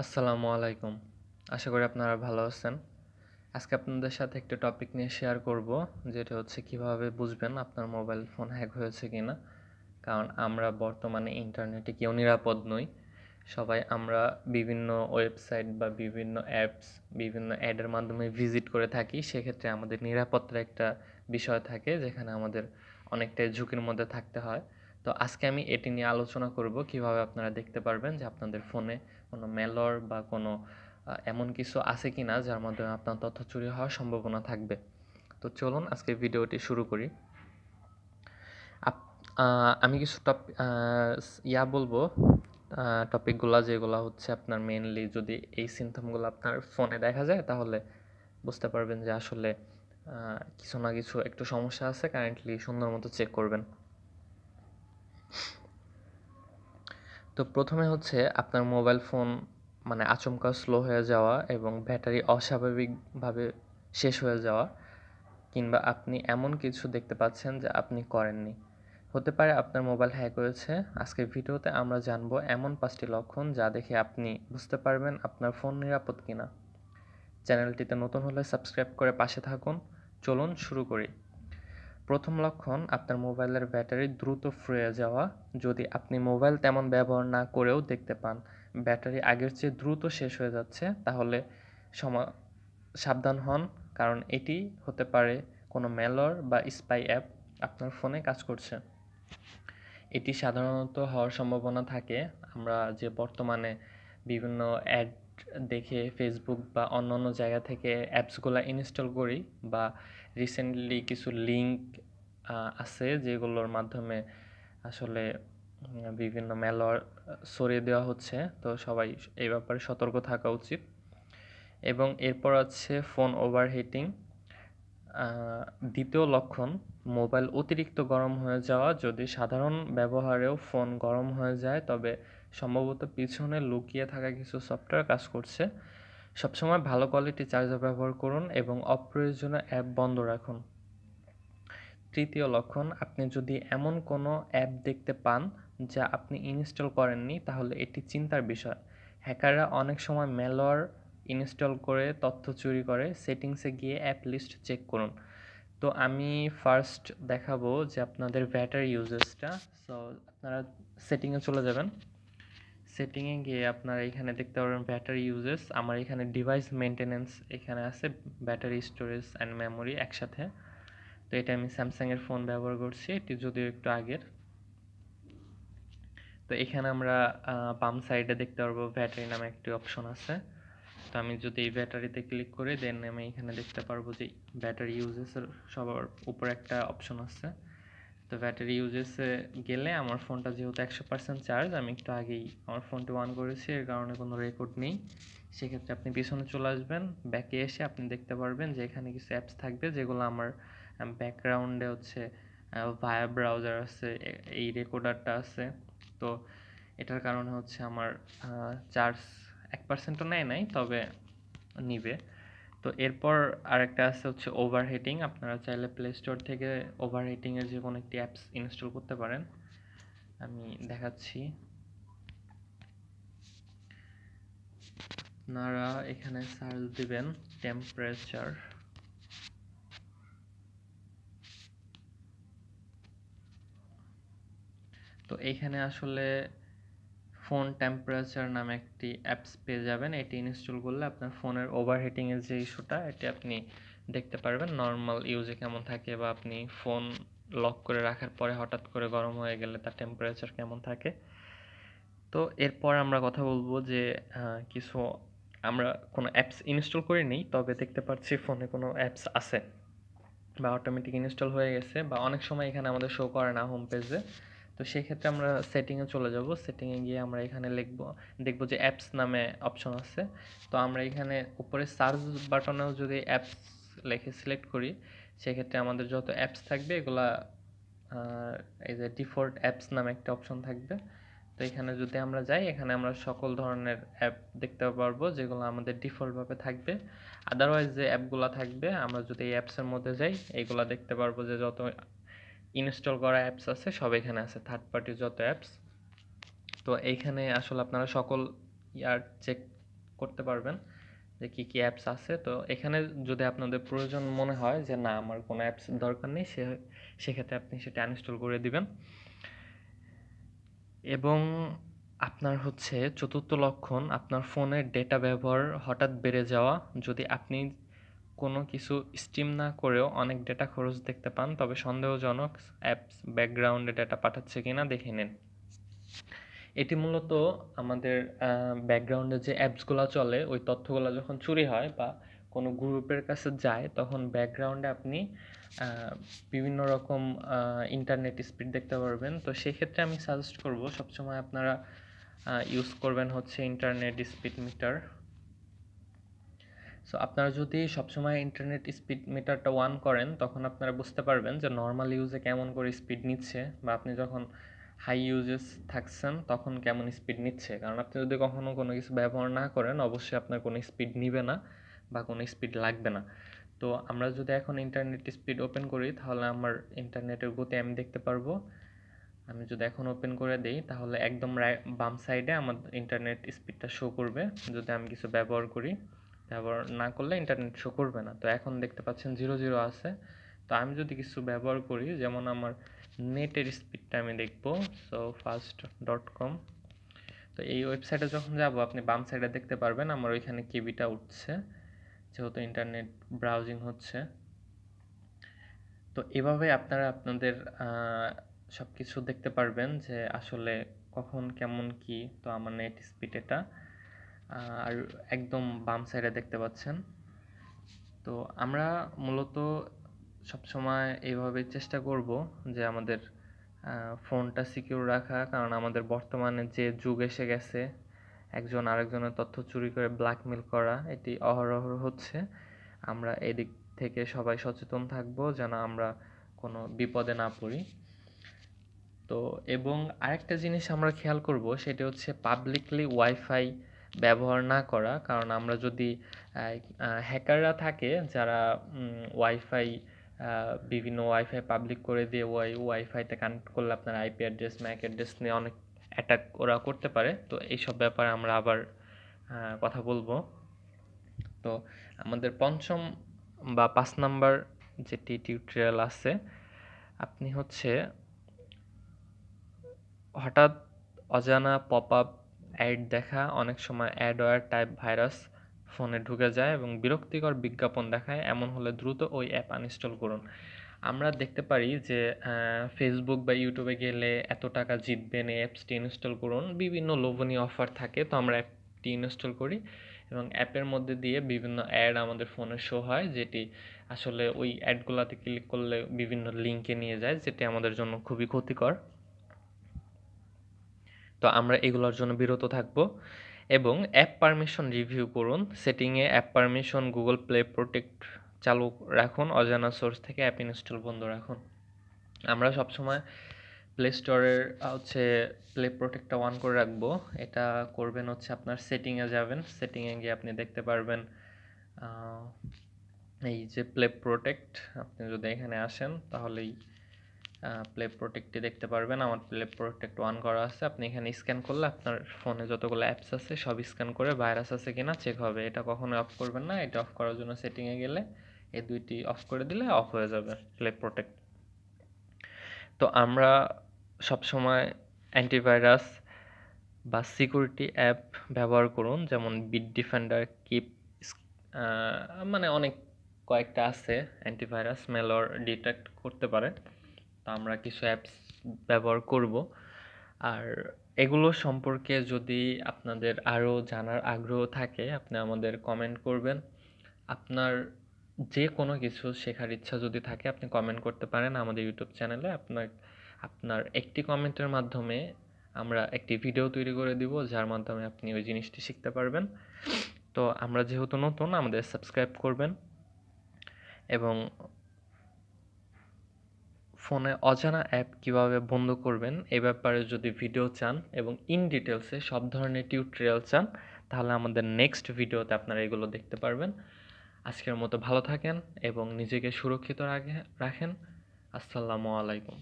আসসালামু আলাইকুম। আশা করি আপনারা ভালো আছেন। আজকে আপনাদের সাথে একটা টপিক নিয়ে শেয়ার করব, যেটা হচ্ছে কিভাবে বুঝবেন আপনার মোবাইল ফোন হ্যাক হয়েছে কিনা। কারণ আমরা বর্তমানে ইন্টারনেটে কেউ নিরাপদ নই। সবাই আমরা বিভিন্ন ওয়েবসাইট বা বিভিন্ন অ্যাপস, বিভিন্ন অ্যাডের মাধ্যমে ভিজিট করে থাকি। সেক্ষেত্রে আমাদের নিরাপত্তার একটা বিষয় থাকে, যেখানে আমাদের অনেকটাই ঝুঁকির মধ্যে থাকতে হয়। তো আজকে আমি এটি নিয়ে আলোচনা করব, কিভাবে আপনারা দেখতে পারবেন যে আপনাদের ফোনে কোনো ম্যালওয়্যার বা কোনো এমন কিছু আছে কিনা যার মাধ্যমে আপনার তথ্য চুরি হওয়ার সম্ভাবনা থাকবে। তো চলুন আজকে ভিডিওটি শুরু করি। আমি কিছু বলবো, টপিকগুলা যেগুলো হচ্ছে আপনার মেইনলি যদি এই সিমটমগুলো আপনার ফোনে দেখা যায়, তাহলে বুঝতে পারবেন যে আসলে কিছু না কিছু একটু সমস্যা আছে। কারেন্টলি সুন্দর মতো চেক করবেন। তো প্রথমে হচ্ছে আপনার মোবাইল ফোন আচমকা স্লো হয়ে যাওয়া এবং ব্যাটারি অস্বাভাবিকভাবে শেষ হয়ে যাওয়া, কিংবা আপনি এমন কিছু দেখতে পাচ্ছেন যা আপনি করেননি। হতে পারে আপনার মোবাইল হ্যাক হয়েছে। আজকের ভিডিওতে আমরা জানবো এমন 5টি লক্ষণ যা দেখে আপনি বুঝতে পারবেন আপনার ফোন নিরাপদ কিনা। চ্যানেলটিতে নতুন হলে সাবস্ক্রাইব করে পাশে থাকুন। চলুন শুরু করি। প্রথম লক্ষণ, আপনার মোবাইলের ব্যাটারি দ্রুত ফুরিয়ে যাওয়া। যদি আপনি মোবাইল তেমন ব্যবহার না করেও দেখতে পান ব্যাটারি আগের চেয়ে দ্রুত শেষ হয়ে যাচ্ছে, তাহলে সাবধান হন, কারণ এটি হতে পারে কোনো ম্যালওয়্যার বা স্পাই অ্যাপ আপনার ফোনে কাজ করছে। এটি সাধারণত হওয়ার সম্ভাবনা থাকে। আমরা যে বর্তমানে বিভিন্ন অ্যাড দেখে ফেসবুক বা অন্যান্য জায়গা থেকে অ্যাপসগুলো ইনস্টল করি, বা রিসেন্টলি কিছু লিঙ্ক আছে যেগুলোর মাধ্যমে আসলে বিভিন্ন ম্যালওয়্যার সরিয়ে দেওয়া হচ্ছে। তো সবাই এই ব্যাপারে সতর্ক থাকা উচিত। এবং এরপর আছে ফোন ওভারহিটিং। দ্বিতীয় লক্ষণ, মোবাইল অতিরিক্ত গরম হয়ে যাওয়া। যদি সাধারণ ব্যবহারেও ফোন গরম হয়ে যায়, তবে সম্ভবত পিছনে লুকিয়ে থাকা কিছু সফটওয়্যার কাজ করছে। সবসময় ভালো কোয়ালিটির চার্জার ব্যবহার করুন এবং অপ্রয়োজনীয় অ্যাপ বন্ধ রাখুন। তৃতীয় লক্ষণ, আপনি যদি এমন কোনো অ্যাপ দেখতে পান যা আপনি ইনস্টল করেননি, তাহলে এটি চিন্তার বিষয়। হ্যাকাররা অনেক সময় ম্যালওয়্যার ইনস্টল করে তথ্য চুরি করে। সেটিংসে গিয়ে অ্যাপ লিস্ট চেক করুন। তো আমি ফার্স্ট দেখাবো যে আপনাদের ব্যাটারি ইউজেসটা। সো আপনারা সেটিংয়ে চলে যাবেন। সেটিংয়ে গিয়ে আপনারা এখানে দেখতে পারবেন ব্যাটারি ইউজেস। আমার এখানে ডিভাইস মেনটেনেন্স এখানে আছে, ব্যাটারি স্টোরেজ অ্যান্ড মেমোরি একসাথে। তো এটা আমি স্যামসাংয়ের ফোন ব্যবহার করছি, এটি যদিও একটু আগের। তো এখানে আমরা বাম সাইডে দেখতে পারবো ব্যাটারি নামে একটি অপশন আছে। তো আমি যদি এই ব্যাটারিতে ক্লিক করি, দেন আমি এখানে দেখতে পারবো যে ব্যাটারি ইউজেসের সবার উপর একটা অপশন আছে। তো ব্যাটারি ইউজেসে গেলে আমার ফোনটা যেহেতু 100% চার্জ, আমি একটু আগেই আমার ফোনটি অন করেছি, এর কারণে কোনো রেকর্ড নেই। সেক্ষেত্রে আপনি পিছনে চলে আসবেন, ব্যাকে এসে আপনি দেখতে পারবেন যে এখানে কিছু অ্যাপস থাকবে যেগুলো আমার ব্যাকগ্রাউন্ডে হচ্ছে ভায়া ব্রাউজার আছে, এই রেকর্ডারটা আছে। তো এটার কারণে হচ্ছে আমার চার্জ 1%ও নেয় নাই, তবে নিবে। তো এরপর আরেকটা আছে হচ্ছে ওভারহিটিং। আপনারা চাইলে প্লে স্টোর থেকে ওভারহিটিংয়ের যে কোনো একটি অ্যাপস ইনস্টল করতে পারেন। আমি দেখাচ্ছি। আপনারা এখানে সার্চ দিবেন টেম্পারেচার। তো এইখানে আসলে ফোন টেম্পারেচার নামে একটি অ্যাপস পেয়ে যাবেন। এটি ইনস্টল করলে আপনার ফোনের ওভারহিটিংয়ের যে ইস্যুটা, এটি আপনি দেখতে পারবেন নর্মাল ইউজে কেমন থাকে, বা আপনি ফোন লক করে রাখার পরে হঠাৎ করে গরম হয়ে গেলে তার টেম্পারেচার কেমন থাকে। তো এরপর আমরা কথা বলবো যে কিছু আমরা কোনো অ্যাপস ইনস্টল করে নিই, তবে দেখতে পাচ্ছি ফোনে কোনো অ্যাপস আছে বা অটোমেটিক ইনস্টল হয়ে গেছে, বা অনেক সময় এখানে আমাদের শো করে না হোম পেজে। তো সেক্ষেত্রে আমরা সেটিংয়ে চলে যাব। সেটিংয়ে গিয়ে আমরা এখানে দেখব যে অ্যাপস নামে অপশন আছে। তো আমরা এখানে উপরে সার্চ বাটনেও যদি অ্যাপস লিখে সিলেক্ট করি, সেক্ষেত্রে আমাদের যত অ্যাপস থাকবে এগুলা এই যে ডিফল্ট অ্যাপস নামে একটা অপশন থাকবে। তো এখানে যদি আমরা যাই, এখানে আমরা সকল ধরনের অ্যাপ দেখতে পারবো যেগুলো আমাদের ডিফল্টভাবে থাকবে। আদারওয়াইজ যে অ্যাপগুলো থাকবে, আমরা যদি এই অ্যাপসের মধ্যে যাই, এইগুলো দেখতে পারবো যে যত ইনস্টল করা অ্যাপস আছে সব এখানে আছে, থার্ড পার্টির যত অ্যাপস। তো এইখানে আসলে আপনারা সকল চেক করতে পারবেন যে কী কী অ্যাপস আছে। তো এখানে যদি আপনাদের প্রয়োজন মনে হয় যে না আমার কোনো অ্যাপস দরকার নেই, সেক্ষেত্রে আপনি সেটা আনইনস্টল করে দিবেন। এবং আপনার হচ্ছে চতুর্থ লক্ষণ, আপনার ফোনের ডেটা ব্যবহার হঠাৎ বেড়ে যাওয়া। যদি আপনি কোনো কিছু স্ট্রিম না করেও অনেক ডেটা খরচ দেখতে পান, তবে সন্দেহজনক অ্যাপস ব্যাকগ্রাউন্ডে ডেটা পাঠাচ্ছে কিনা দেখে নিন। এটি মূলত আমাদের ব্যাকগ্রাউন্ডে যে অ্যাপসগুলো চলে ওই তথ্যগুলো যখন চুরি হয় বা কোনো গ্রুপের কাছে যায়, তখন ব্যাকগ্রাউন্ডে আপনি বিভিন্ন রকম ইন্টারনেট স্পিড দেখতে পারবেন। তো সেক্ষেত্রে আমি সাজেস্ট করব সবসময় আপনারা ইউজ করবেন হচ্ছে ইন্টারনেট স্পিড মিটার। সো আপনারা যদি সবসময় ইন্টারনেট স্পিড মিটারটা অন করেন, তখন আপনারা বুঝতে পারবেন যে নর্মাল ইউজে কেমন করে স্পিড নিচ্ছে, বা আপনি যখন হাই ইউজেস থাকছেন তখন কেমন স্পিড নিচ্ছে। কারণ আপনি যদি কখনও কোনো কিছু ব্যবহার না করেন, অবশ্যই আপনার কোনো স্পিড নিবে না বা কোনো স্পিড লাগবে না। তো আমরা যদি এখন ইন্টারনেট স্পিড ওপেন করি, তাহলে আমার ইন্টারনেটের গতি আমি দেখতে পারবো। আমি যদি এখন ওপেন করে দিই, তাহলে একদম বাম সাইডে আমার ইন্টারনেট স্পিডটা শো করবে। যদি আমি কিছু ব্যবহার করি, ব্যবহার না করলে ইন্টারনেট শো করবে না। তো এখন দেখতে পাচ্ছেন 0 আছে। তো আমি যদি কিছু ব্যবহার করি, যেমন আমার নেটের স্পিডটা আমি দেখব, সো fast.com। তো এই ওয়েবসাইটে যখন যাব, আপনি বাম সাইডে দেখতে পারবেন আমার ওইখানে কেবিটা উঠছে, যেহেতু ইন্টারনেট ব্রাউজিং হচ্ছে। তো এভাবে আপনারা আপনাদের সব কিছু দেখতে পারবেন যে আসলে কখন কেমন কি। তো আমার নেট স্পিড এটা, আর একদম বাম সাইডে দেখতে পাচ্ছেন। তো আমরা মূলত সবসময় এইভাবে চেষ্টা করব যে আমাদের ফোনটা সিকিউর রাখা, কারণ আমাদের বর্তমানে যে যুগ এসে গেছে, একজন আরেকজনের তথ্য চুরি করে ব্ল্যাকমেল করা এটি অহরহ হচ্ছে। আমরা এদিক থেকে সবাই সচেতন থাকব যেন আমরা কোনো বিপদে না পড়ি। তো এবং আরেকটা জিনিস আমরা খেয়াল করব, সেটা হচ্ছে পাবলিকলি ওয়াইফাই ব্যবহার না করা। কারণ আমরা যদি হ্যাকাররা থাকে যারা ওয়াইফাই বিভিন্ন ওয়াইফাই পাবলিক করে দিয়ে ওয়াইফাইতে কানেক্ট করলে আপনার আইপি অ্যাড্রেস, ম্যাক অ্যাড্রেস নিয়ে অনেক অ্যাটাক ওরা করতে পারে। তো এইসব ব্যাপারে আমরা আবার কথা বলবো। তো আমাদের পঞ্চম বা 5 নাম্বার যেটি টিউটোরিয়াল আছে, আপনি হচ্ছে হঠাৎ অজানা পপ আপ অ্যাড দেখা, অনেক সময় অ্যাডওয়্যার টাইপ ভাইরাস ফোনে ঢুকে যায় এবং বিরক্তিকর বিজ্ঞাপন দেখায়। এমন হলে দ্রুত ওই অ্যাপ আনইনস্টল করুন। আমরা দেখতে পারি যে ফেসবুক বা ইউটিউবে গেলে এত টাকা জিতবেন, এই অ্যাপসটি ইনস্টল করুন, বিভিন্ন লোভনীয় অফার থাকে। তো আমরা অ্যাপটি ইনস্টল করি এবং অ্যাপের মধ্যে দিয়ে বিভিন্ন অ্যাড আমাদের ফোনে শো হয়, যেটি আসলে ওই অ্যাডগুলোতে ক্লিক করলে বিভিন্ন লিঙ্কে নিয়ে যায়, যেটি আমাদের জন্য খুবই ক্ষতিকর। তো আমরা এগুলোর জন্য বিরত থাকব। এবং অ্যাপ পারমিশন রিভিউ করুন। সেটিংয়ে app permission, Google play protect চালু রাখুন, অজানা সোর্স থেকে অ্যাপ ইনস্টল বন্ধ রাখুন। আমরা সবসময় প্লে স্টোরের হচ্ছে প্লে প্রোটেক্টটা অন করে রাখবো। এটা করবেন হচ্ছে আপনার সেটিংয়ে যাবেন, সেটিংয়ে গিয়ে আপনি দেখতে পারবেন এই যে প্লে প্রোটেক্ট। আপনি যদি এখানে আসেন তাহলেই প্লে প্রোটেক্টটি দেখতে পারবেন। আমার প্লে প্রোটেক্ট অন করা আছে। আপনি এখানে স্ক্যান করলে আপনার ফোনে যতগুলো অ্যাপস আছে সব স্ক্যান করে ভাইরাস আছে কিনা চেক হবে। এটা কখনোই অফ করবেন না। এটা অফ করার জন্য সেটিংয়ে গেলে এই দুইটি অফ করে দিলে অফ হয়ে যাবে প্লে প্রোটেক্ট। তো আমরা সবসময় অ্যান্টিভাইরাস বা সিকিউরিটি অ্যাপ ব্যবহার করুন, যেমন বিট ডিফেন্ডার, কিপ, মানে অনেক কয়েকটা আছে অ্যান্টিভাইরাস ম্যালওয়্যার ডিটেক্ট করতে পারে। তো আমরা কিছু অ্যাপস ব্যবহার করব। আর এগুলো সম্পর্কে যদি আপনাদের আরও জানার আগ্রহ থাকে, আপনি আমাদের কমেন্ট করবেন। আপনার যে কোনো কিছু শেখার ইচ্ছা যদি থাকে, আপনি কমেন্ট করতে পারেন আমাদের ইউটিউব চ্যানেলে। আপনার একটি কমেন্টের মাধ্যমে আমরা একটি ভিডিও তৈরি করে দিব, যার মাধ্যমে আপনি ওই জিনিসটি শিখতে পারবেন। তো আমরা যেহেতু নতুন, আমাদের সাবস্ক্রাইব করবেন। এবং ফোনে অজানা অ্যাপ কিভাবে বন্ধ করবেন এ ব্যাপারে যদি ভিডিও চান এবং ইন ডিটেলসে সব ধরনের টিউটোরিয়াল চান, তাহলে আমাদের নেক্সট ভিডিওতে আপনারা এগুলো দেখতে পারবেন। আজকের মতো ভালো থাকেন এবং নিজেকে সুরক্ষিত রাখেন। আসসালামু আলাইকুম।